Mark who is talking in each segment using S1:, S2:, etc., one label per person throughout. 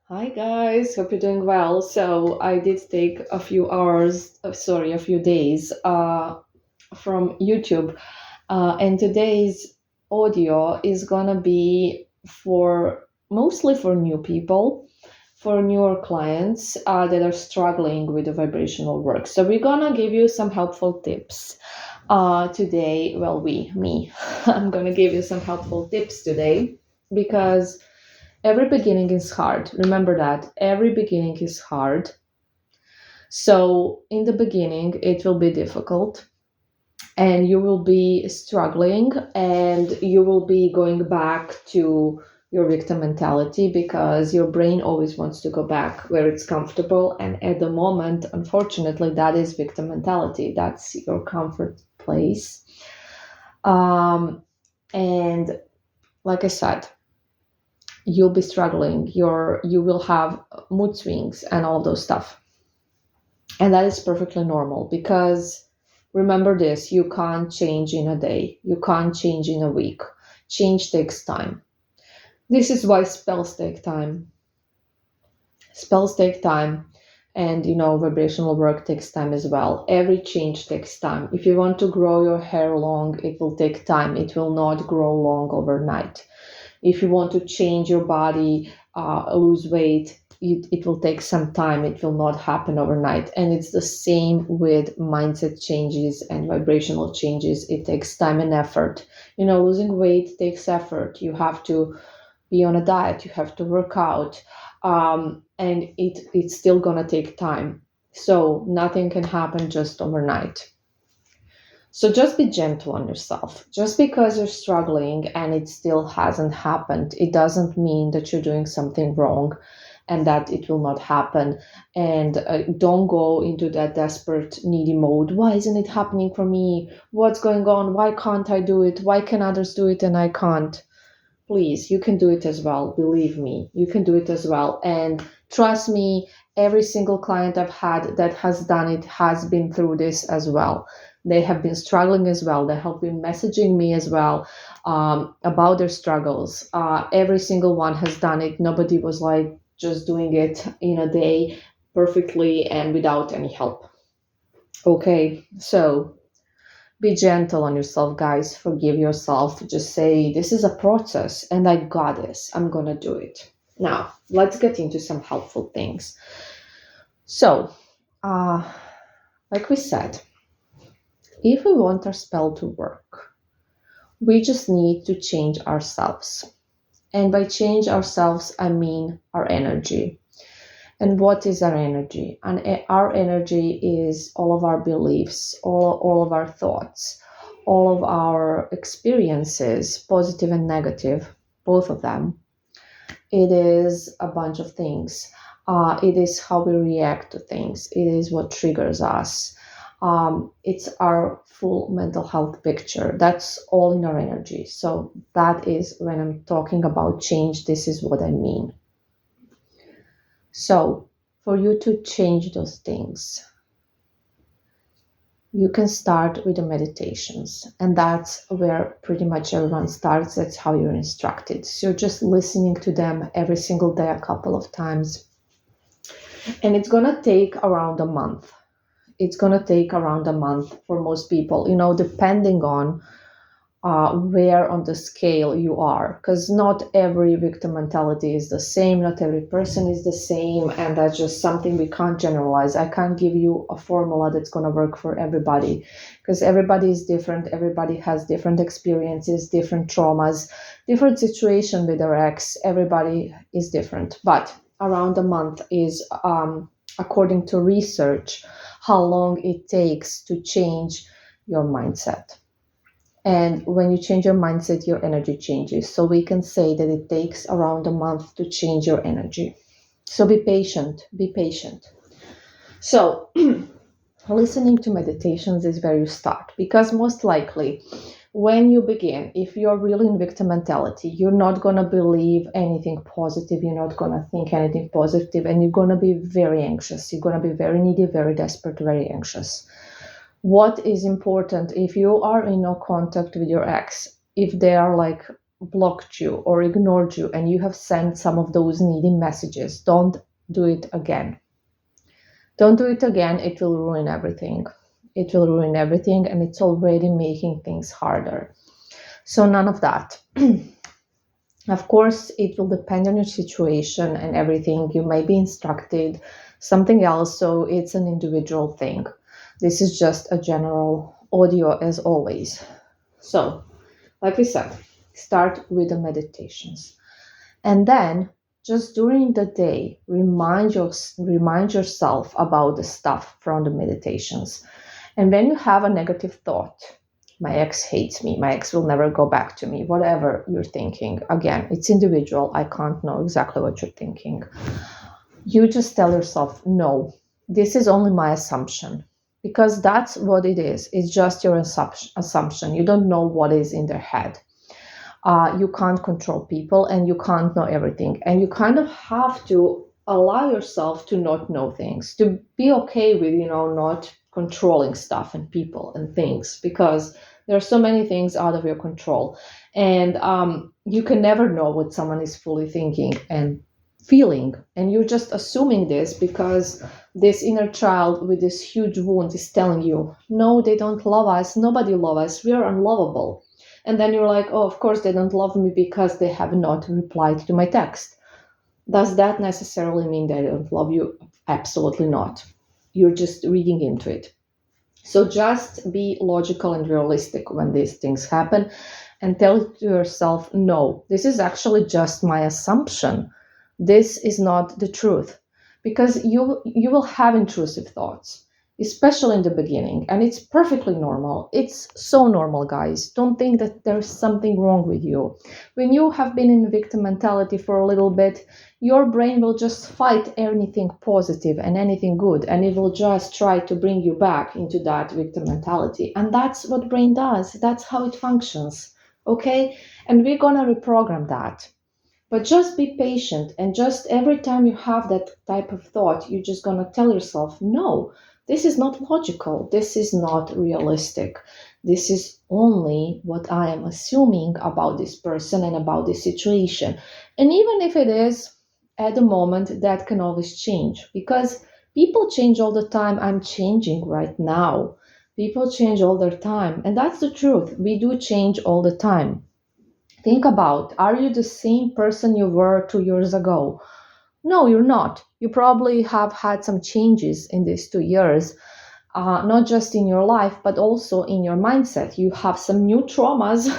S1: Hi guys, hope you're doing well. So I did take a few hours, a few days from YouTube, and today's audio is gonna be for mostly for new people, for newer clients that are struggling with the vibrational work. So we're gonna give you some helpful tips today. Well, me, I'm gonna give you some helpful tips today because every beginning is hard. Remember that every beginning is hard. So, in the beginning, it will be difficult and you will be struggling and you will be going back to your victim mentality because your brain always wants to go back where it's comfortable. And at the moment, unfortunately, that is victim mentality. That's your comfort place. And like I said, you'll be struggling, you will have mood swings and all those stuff, and that is perfectly normal because remember this: you can't change in a day, you can't change in a week. Change takes time. This is why spells take time. And vibrational work takes time as well. Every change takes time. If you want to grow your hair long, it will take time. It will not grow long overnight. If you want to change your body, lose weight, it will take some time. It will not happen overnight. And it's the same with mindset changes and vibrational changes. It takes time and effort. Losing weight takes effort. You have to be on a diet, you have to work out, and it's still going to take time. So nothing can happen just overnight. So just be gentle on yourself. Just because you're struggling and it still hasn't happened, it doesn't mean that you're doing something wrong and that it will not happen. And don't go into that desperate, needy mode. Why isn't it happening for me? What's going on? Why can't I do it? Why can others do it and I can't? Please, you can do it as well. Believe me, you can do it as well. And trust me, every single client I've had that has done it has been through this as well. They have been struggling as well. They have been messaging me as well, about their struggles. Every single one has done it. Nobody was like just doing it in a day perfectly and without any help. Okay, so be gentle on yourself, guys. Forgive yourself. Just say, this is a process and I got this. I'm going to do it. Now, let's get into some helpful things. So, uh, like we said, if we want our spell to work, we just need to change ourselves. And by change ourselves, I mean our energy. And what is our energy? And our energy is all of our beliefs, all of our thoughts, all of our experiences, positive and negative, both of them. It is a bunch of things. It is how we react to things. It is what triggers us. It's our full mental health picture. That's all in our energy. So that is when I'm talking about change, this is what I mean. So, for you to change those things, you can start with the meditations, and that's where pretty much everyone starts. That's how you're instructed. So, you're just listening to them every single day, a couple of times, and it's gonna take around a month. It's gonna take around a month for most people, depending on where on the scale you are, because not every victim mentality is the same, not every person is the same, and that's just something we can't generalize. I can't give you a formula that's going to work for everybody because everybody is different. Everybody has different experiences, different traumas, different situation with their ex. Everybody is different, but around a month is, according to research, how long it takes to change your mindset. And when you change your mindset, your energy changes. So we can say that it takes around a month to change your energy. So be patient, be patient. So listening to meditations is where you start because most likely when you begin, if you're really in victim mentality, you're not going to believe anything positive. You're not going to think anything positive, and you're going to be very anxious. You're going to be very needy, very desperate, very anxious. What is important if you are in no contact with your ex, if they are like blocked you or ignored you and you have sent some of those needy messages, don't do it again. Don't do it again. It will ruin everything. It will ruin everything, and it's already making things harder. So none of that. Of course, it will depend on your situation and everything. You may be instructed something else, so it's an individual thing. This is just a general audio as always. So, like we said, start with the meditations. And then just during the day, remind yourself about the stuff from the meditations. And when you have a negative thought, my ex hates me, my ex will never go back to me, whatever you're thinking. Again, it's individual. I can't know exactly what you're thinking. You just tell yourself, no, this is only my assumption, because that's what it is. It's just your assumption. You don't know what is in their head. You can't control people and you can't know everything. And you kind of have to allow yourself to not know things, to be okay with, not controlling stuff and people and things, because there are so many things out of your control. And you can never know what someone is fully thinking and feeling. And you're just assuming this because this inner child with this huge wound is telling you, no, they don't love us. Nobody loves us. We are unlovable. And then you're like, oh, of course they don't love me because they have not replied to my text. Does that necessarily mean they don't love you? Absolutely not. You're just reading into it. So just be logical and realistic when these things happen and tell to yourself, no, this is actually just my assumption. This is not the truth. Because you will have intrusive thoughts, especially in the beginning, and it's perfectly normal. It's so normal, guys. Don't think that there's something wrong with you. When you have been in victim mentality for a little bit, your brain will just fight anything positive and anything good, and it will just try to bring you back into that victim mentality. And that's what brain does. That's how it functions. Okay? And we're gonna reprogram that. But just be patient, and just every time you have that type of thought, you're just gonna tell yourself, no, this is not logical. This is not realistic. This is only what I am assuming about this person and about this situation. And even if it is, at the moment, that can always change, because people change all the time. I'm changing right now. People change all the time. And that's the truth. We do change all the time. Think about, are you the same person you were 2 years ago? No, you're not. You probably have had some changes in these 2 years, not just in your life, but also in your mindset. You have some new traumas,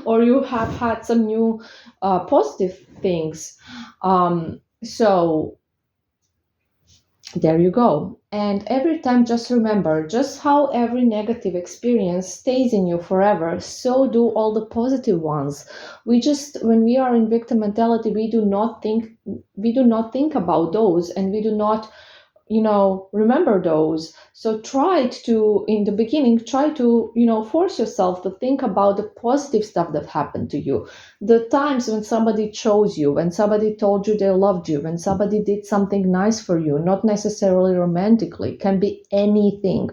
S1: or you have had some new positive things. So there you go. And every time, just remember, just how every negative experience stays in you forever, so do all the positive ones. When we are in victim mentality, we do not think about those, and we do not remember those. So in the beginning, try to force yourself to think about the positive stuff that happened to you, the times when somebody chose you, when somebody told you they loved you, when somebody did something nice for you, not necessarily romantically, can be anything.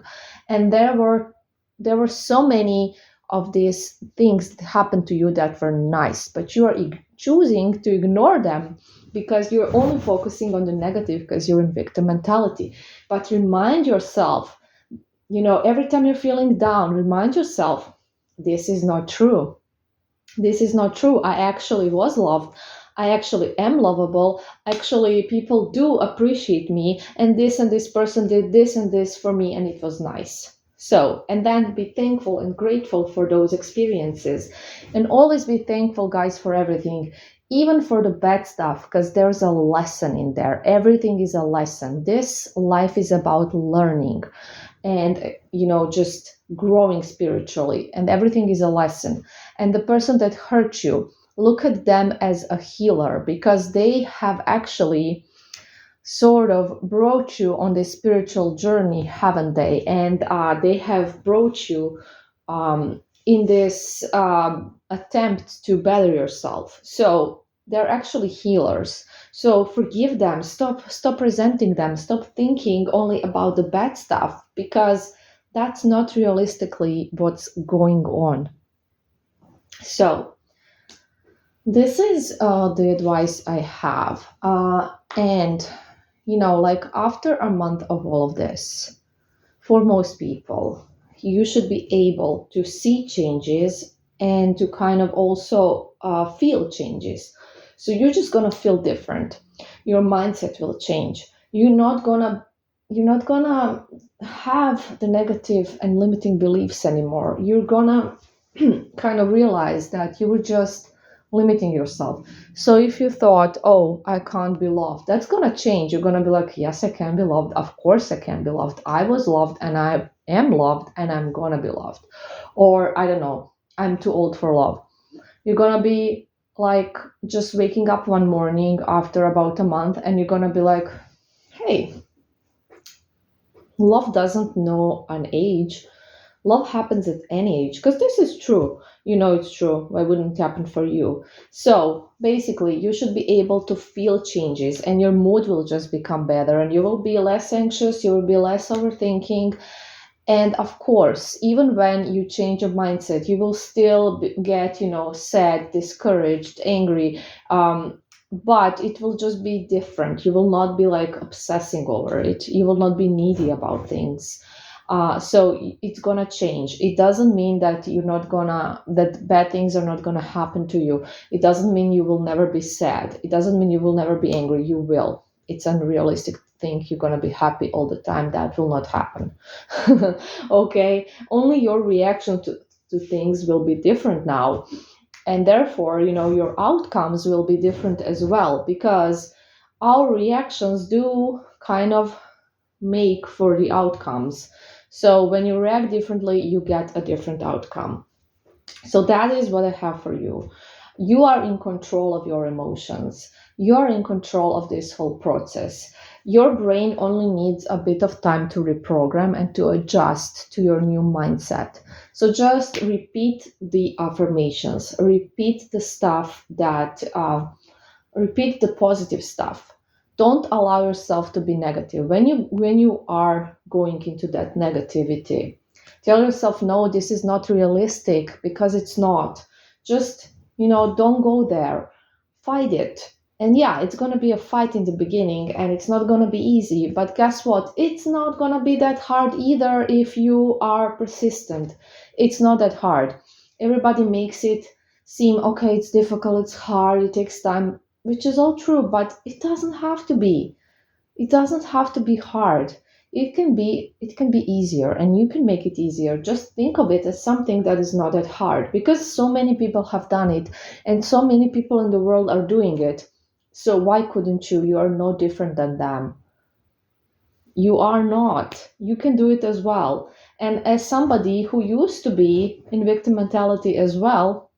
S1: And there were so many of these things that happened to you that were nice, but you are choosing to ignore them because you're only focusing on the negative because you're in victim mentality. But remind yourself, every time you're feeling down, remind yourself, this is not true. This is not true. I actually was loved. I actually am lovable. Actually, people do appreciate me, and this person did this and this for me, and it was nice. So, and then be thankful and grateful for those experiences. And always be thankful, guys, for everything, even for the bad stuff, because there's a lesson in there. Everything is a lesson. This life is about learning and, just growing spiritually, and everything is a lesson. And the person that hurt you, look at them as a healer, because they have actually sort of brought you on this spiritual journey, haven't they? And they have brought you in this attempt to better yourself. So they're actually healers. So forgive them. Stop resenting them. Stop thinking only about the bad stuff, because that's not realistically what's going on. So This is the advice I have. And, like after a month of all of this, for most people, you should be able to see changes and to kind of also feel changes. So you're just gonna feel different. Your mindset will change. You're not gonna have the negative and limiting beliefs anymore. You're gonna kind of realize that you were just limiting yourself. So if you thought, oh, I can't be loved, that's gonna change. You're gonna be like, yes, I can be loved. Of course I can be loved. I was loved and I am loved and I'm gonna be loved. Or I don't know, I'm too old for love. You're gonna be like just waking up one morning after about a month and you're gonna be like, hey, love doesn't know an age. Love happens at any age, because this is true. It's true. Why wouldn't it happen for you? So basically, you should be able to feel changes and your mood will just become better and you will be less anxious, you will be less overthinking. And of course, even when you change your mindset, you will still get, sad, discouraged, angry. But it will just be different. You will not be like obsessing over it. You will not be needy about things. So it's gonna change. It doesn't mean that that bad things are not gonna happen to you. It doesn't mean you will never be sad. It doesn't mean you will never be angry. You will. It's unrealistic to think you're gonna be happy all the time. That will not happen. Okay, only your reaction to things will be different now, and therefore your outcomes will be different as well, because our reactions do kind of make for the outcomes. So when you react differently, you get a different outcome. So that is what I have for you. You are in control of your emotions. You are in control of this whole process. Your brain only needs a bit of time to reprogram and to adjust to your new mindset. So just repeat the affirmations, repeat the positive stuff. Don't allow yourself to be negative. When you are going into that negativity, tell yourself, no, this is not realistic, because it's not. Just, don't go there. Fight it. And yeah, it's going to be a fight in the beginning and it's not going to be easy. But guess what? It's not going to be that hard either if you are persistent. It's not that hard. Everybody makes it seem okay, it's difficult, it's hard, it takes time, which is all true, but it doesn't have to be. It doesn't have to be hard. It can be easier, and you can make it easier. Just think of it as something that is not that hard, because so many people have done it and so many people in the world are doing it. So why couldn't you? You are no different than them. You are not. You can do it as well. And as somebody who used to be in victim mentality as well,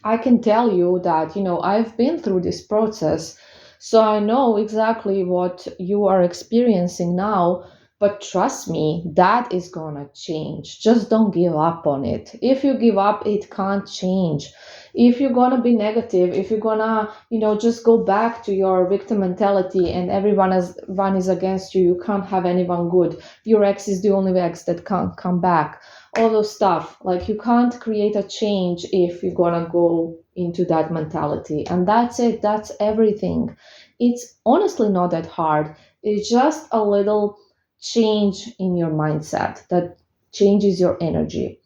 S1: I can tell you that, I've been through this process, so I know exactly what you are experiencing now. But trust me, that is gonna change. Just don't give up on it. If you give up, it can't change. If you're gonna be negative, if you're gonna, just go back to your victim mentality and one is against you, you can't have anyone good. Your ex is the only ex that can't come back, all those stuff. Like, you can't create a change if you're gonna go into that mentality, and that's it. That's everything. It's honestly not that hard. It's just a little change in your mindset that changes your energy,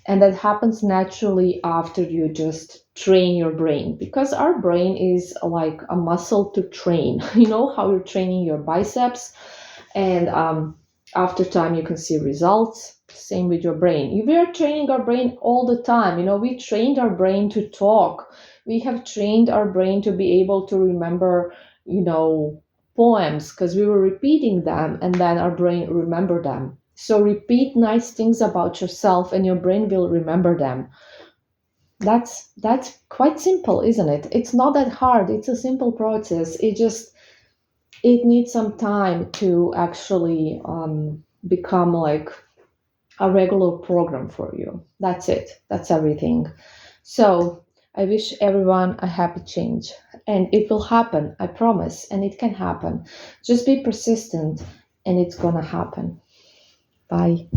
S1: and that happens naturally after you just train your brain, because our brain is like a muscle to train. You know how you're training your biceps, and after time you can see results. Same with your brain. We are training our brain all the time. We trained our brain to talk. We have trained our brain to be able to remember, poems, because we were repeating them and then our brain remembered them. So repeat nice things about yourself and your brain will remember them. That's quite simple, isn't it? It's not that hard. It's a simple process. It needs some time to actually become like a regular program for you. That's it. That's everything. So I wish everyone a happy change. And it will happen, I promise. And it can happen. Just be persistent and it's gonna happen. Bye.